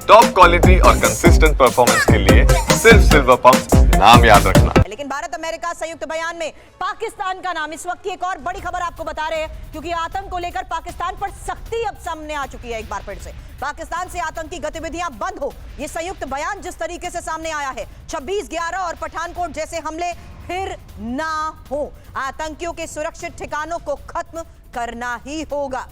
Top quality और consistent performance के लिए सिर्फ सिल्वर पंप नाम याद रखना। लेकिन भारत अमेरिका संयुक्त बयान में पाकिस्तान का नाम, इस वक्त की एक और बड़ी खबर आपको बता रहे हैं, क्योंकि आतंक को लेकर पाकिस्तान पर सख्ती अब सामने आ चुकी है। एक बार फिर से पाकिस्तान से आतंकी गतिविधियां बंद हो, ये संयुक्त बयान जिस तरीके से सामने आया है, 26/11 और पठानकोट जैसे हमले फिर ना हो, आतंकियों के सुरक्षित ठिकानों को खत्म करना ही होगा।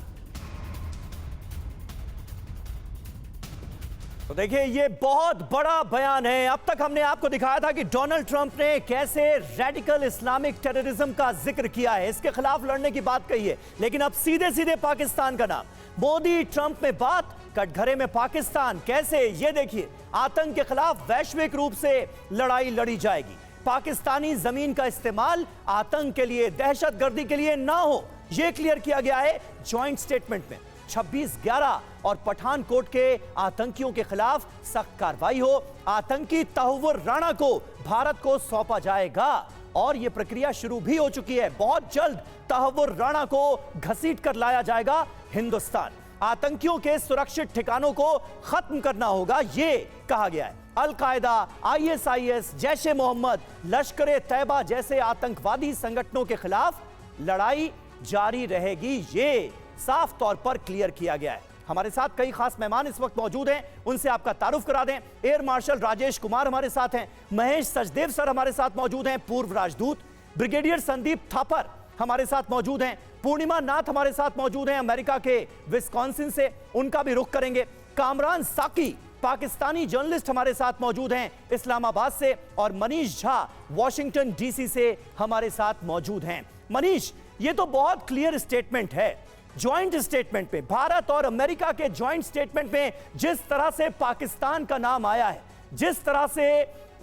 तो देखिए, ये बहुत बड़ा बयान है। अब तक हमने आपको दिखाया था कि डोनाल्ड ट्रंप ने कैसे रेडिकल इस्लामिक टेररिज्म का जिक्र किया है, इसके खिलाफ लड़ने की बात कही है, लेकिन अब सीधे सीधे पाकिस्तान का नाम। मोदी ट्रंप में बात, कटघरे में पाकिस्तान। कैसे? ये देखिए, आतंक के खिलाफ वैश्विक रूप से लड़ाई लड़ी जाएगी। पाकिस्तानी जमीन का इस्तेमाल आतंक के लिए, दहशतगर्दी के लिए ना हो, यह क्लियर किया गया है ज्वाइंट स्टेटमेंट में। 26/11 और पठानकोट के आतंकियों के खिलाफ सख्त कार्रवाई हो, आतंकी तहव्वुर राणा को भारत को सौंपा जाएगा और यह प्रक्रिया शुरू भी हो चुकी है। बहुत जल्द तहव्वुर राणा को घसीट कर लाया जाएगा हिंदुस्तान। आतंकियों के सुरक्षित ठिकानों को खत्म करना होगा, यह कहा गया है। अल-कायदा, ISIS, जैश-ए मोहम्मद, लश्कर-ए-तैयबा जैसे आतंकवादी संगठनों के खिलाफ लड़ाई जारी रहेगी, ये साफ तौर पर क्लियर किया गया है। हमारे साथ कई खास मेहमान इस वक्त मौजूद हैं, उनसे आपका तारुफ करा दें। एयर मार्शल राजेश कुमार हमारे साथ हैं, महेश सचदेव सर हमारे साथ मौजूद हैं, पूर्व राजदूत। ब्रिगेडियर संदीप थापर हमारे साथ मौजूद हैं। पूर्णिमा नाथ हमारे साथ मौजूद हैं, अमेरिका के विस्कॉन्सिन से, उनका भी रुख करेंगे। कामरान साकी पाकिस्तानी जर्नलिस्ट हमारे साथ मौजूद हैं इस्लामाबाद से, और मनीष झा वॉशिंगटन DC से हमारे साथ मौजूद हैं। मनीष, ये तो बहुत क्लियर स्टेटमेंट है, ज्वाइंट स्टेटमेंट पे, भारत और अमेरिका के ज्वाइंट स्टेटमेंट में जिस तरह से पाकिस्तान का नाम आया है, जिस तरह से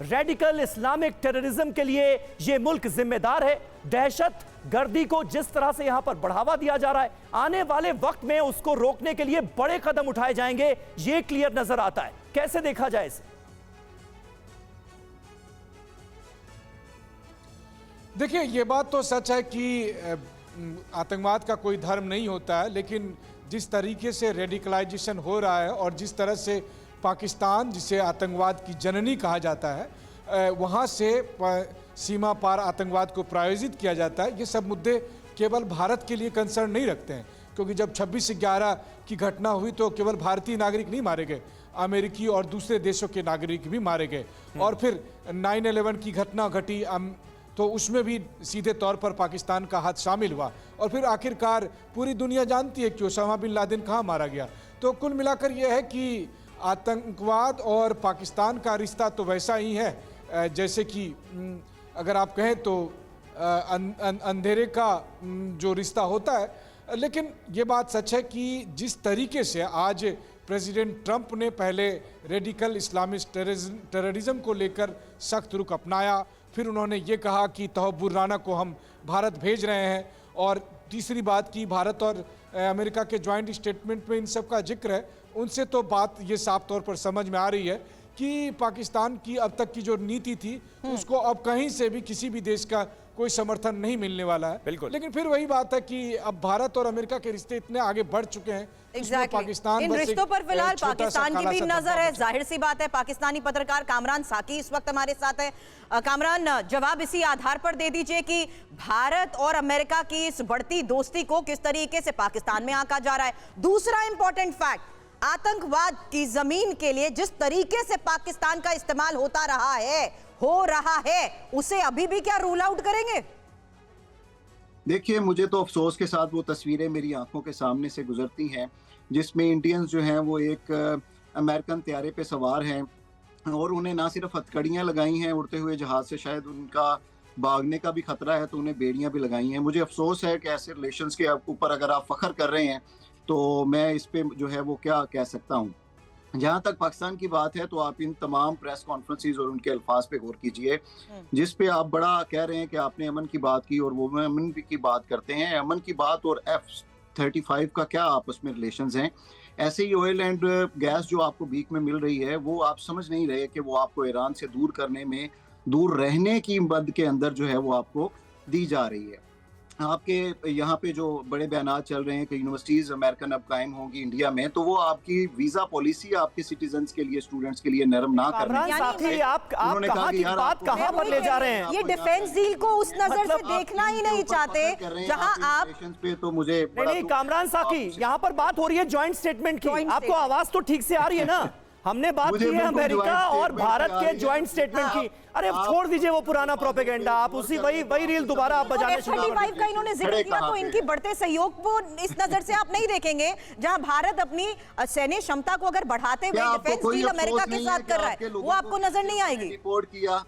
रेडिकल इस्लामिक टेररिज्म के लिए यह मुल्क जिम्मेदार है, दहशत गर्दी को जिस तरह से यहां पर बढ़ावा दिया जा रहा है, आने वाले वक्त में उसको रोकने के लिए बड़े कदम उठाए जाएंगे, यह क्लियर नजर आता है। कैसे देखा जाए इसे? देखिए, यह बात तो सच है कि आतंकवाद का कोई धर्म नहीं होता है, लेकिन जिस तरीके से रेडिकलाइजेशन हो रहा है और जिस तरह से पाकिस्तान, जिसे आतंकवाद की जननी कहा जाता है, वहाँ से सीमा पार आतंकवाद को प्रायोजित किया जाता है, ये सब मुद्दे केवल भारत के लिए कंसर्न नहीं रखते हैं। क्योंकि जब 26/11 की घटना हुई तो केवल भारतीय नागरिक नहीं मारे गए, अमेरिकी और दूसरे देशों के नागरिक भी मारे गए। और फिर 9/11 की घटना घटी तो उसमें भी सीधे तौर पर पाकिस्तान का हाथ शामिल हुआ, और फिर आखिरकार पूरी दुनिया जानती है कि ओसामा बिन लादेन कहाँ मारा गया। तो कुल मिलाकर यह है कि आतंकवाद और पाकिस्तान का रिश्ता तो वैसा ही है जैसे कि अगर आप कहें तो अंधेरे का जो रिश्ता होता है। लेकिन ये बात सच है कि जिस तरीके से आज प्रेसिडेंट ट्रंप ने पहले रेडिकल इस्लामिक टेररिज्म को लेकर सख्त रुख अपनाया, फिर उन्होंने ये कहा कि तहव्वुर राना को हम भारत भेज रहे हैं, और तीसरी बात की भारत और अमेरिका के ज्वाइंट स्टेटमेंट में इन सब का जिक्र है, उनसे तो बात ये साफ तौर पर समझ में आ रही है कि पाकिस्तान की अब तक की जो नीति थी उसको अब कहीं से भी किसी भी देश का कोई समर्थन नहीं मिलने वाला है। बिल्कुल। लेकिन फिर वही बात है कि अब भारत और अमेरिका के रिश्ते इतने आगे बढ़ चुके हैं, पाकिस्तान इन रिश्तों पर फिलहाल पाकिस्तान की भी नजर है। जाहिर सी बात है, पाकिस्तानी पत्रकार कामरान साकी इस वक्त हमारे साथ है। कामरान, जवाब इसी आधार पर दे दीजिए कि भारत और अमेरिका की इस बढ़ती दोस्ती को किस तरीके से पाकिस्तान में आंका जा रहा है। दूसरा इंपॉर्टेंट फैक्ट, आतंकवाद की जमीन के लिए जिस तरीके से पाकिस्तान का इस्तेमाल होता रहा है, हो रहा है, उसे अभी भी क्या रूल आउट करेंगे? देखिए, मुझे तो अफसोस के साथ वो तस्वीरें मेरी आंखों के सामने से गुजरती हैं जिसमें इंडियंस जो हैं वो एक अमेरिकन त्यारे पे सवार हैं, और उन्हें ना सिर्फ हथकड़ियाँ लगाई हैं उड़ते हुए जहाज से, शायद उनका भागने का भी खतरा है तो उन्हें बेड़ियाँ भी लगाई हैं। मुझे अफसोस है कि ऐसे रिलेशंस के ऊपर अगर आप फख्र कर रहे हैं तो मैं इस पे जो है वो क्या कह सकता हूँ। जहाँ तक पाकिस्तान की बात है तो आप इन तमाम प्रेस कॉन्फ्रेंसेस और उनके अल्फाज पे गौर कीजिए, जिस पे आप बड़ा कह रहे हैं कि आपने अमन की बात की और वो अमन की बात करते हैं। अमन की बात और F-35 का क्या आपस में रिलेशंस हैं? ऐसे ही ऑयल एंड गैस जो आपको बीच में मिल रही है वो आप समझ नहीं रहे कि वो आपको ईरान से दूर करने में, दूर रहने की मद के अंदर जो है वो आपको दी जा रही है। आपके यहाँ पे जो बड़े बयानात चल रहे हैं कि यूनिवर्सिटीज अमेरिकन अब कायम होंगी इंडिया में, तो वो आपकी वीजा पॉलिसी आपके सिटीजन्स के लिए, स्टूडेंट्स के लिए नरम ना करनी कामरान साकी, आप उन्होंने कहाँ कहा कि की यार बात आपको- कहाँ पर ले जा रहे हैं? ये डिफेंस डील को उस नजर से देखना ही नहीं चाहते जहां आप पे, तो मुझे नहीं कामरान साकी, यहाँ पर बात हो रही है जॉइंट स्टेटमेंट की। Joint आपको statement। आवाज तो ठीक से आ रही है ना? हमने बात की है अमेरिका और भारत के जॉइंट स्टेटमेंट की। अरे छोड़ दीजिए वो पुराना प्रोपेगेंडा, आप उसी वही रील दोबारा आप बजाने शुरू कर F-35 का इन्होंने जिक्र किया, तो इनकी बढ़ते सहयोग को इस नजर से आप नहीं देखेंगे जहां भारत अपनी सैन्य क्षमता को अगर बढ़ाते हुए डिफेंस डील अमेरिका के साथ कर रहा है, वो आपको नजर नहीं आएगी? रिपोर्ट किया,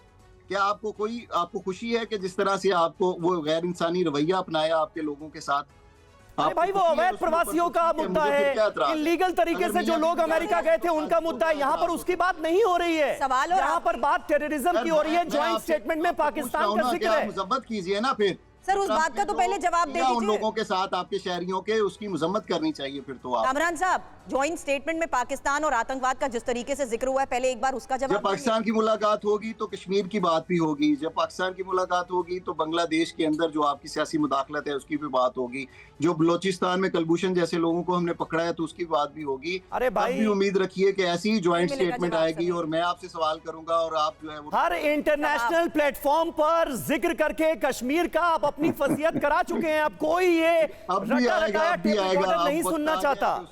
क्या आपको खुशी है कि जिस तरह से आपको वो गैर इंसानी रवैया अपनाया आपके लोगों के साथ? अरे भाई वो अवैध प्रवासियों का मुद्दा है, इलीगल तरीके से जो लोग अमेरिका गए थे उनका मुद्दा है, यहाँ पर उसकी बात नहीं हो रही है। सवाल और यहाँ पर बात टेररिज्म की हो रही है। जॉइंट स्टेटमेंट में पाकिस्तान का जिक्र है। मजम्मत कीजिए ना फिर सर, उस बात का तो पहले जवाब दे उन दीजिए। लोगों के साथ आपके शहरियों के, उसकी मजम्मत करनी चाहिए फिर तो आप। कामरान साहब, जॉइंट स्टेटमेंट में पाकिस्तान और आतंकवाद का जिस तरीके से जिक्र हुआ है, पहले एक बार उसका जवाब जब पाकिस्तान की मुलाकात होगी तो कश्मीर की बात भी होगी, जब पाकिस्तान की मुलाकात होगी तो बांग्लादेश के अंदर जो आपकी सियासी मुदाखलत है उसकी भी बात होगी, जो बलोचिस्तान में कलभूषण जैसे लोगों को हमने पकड़ा है तो उसकी बात भी होगी। अरे भाई, भी उम्मीद रखिए कि ऐसी ही ज्वाइंट मिलेगा स्टेटमेंट जवाब आएगी सभी। और मैं आपसे सवाल करूंगा और आप जो है वो हर इंटरनेशनल प्लेटफॉर्म पर जिक्र करके कश्मीर का आप अपनी फजीयत करा चुके हैं। अब कोई ये अब भी रटा आएगा, रटाया अब भी टेप आएगा, रिकॉर्डर नहीं आप सुनना वक्त आ चाहता। गया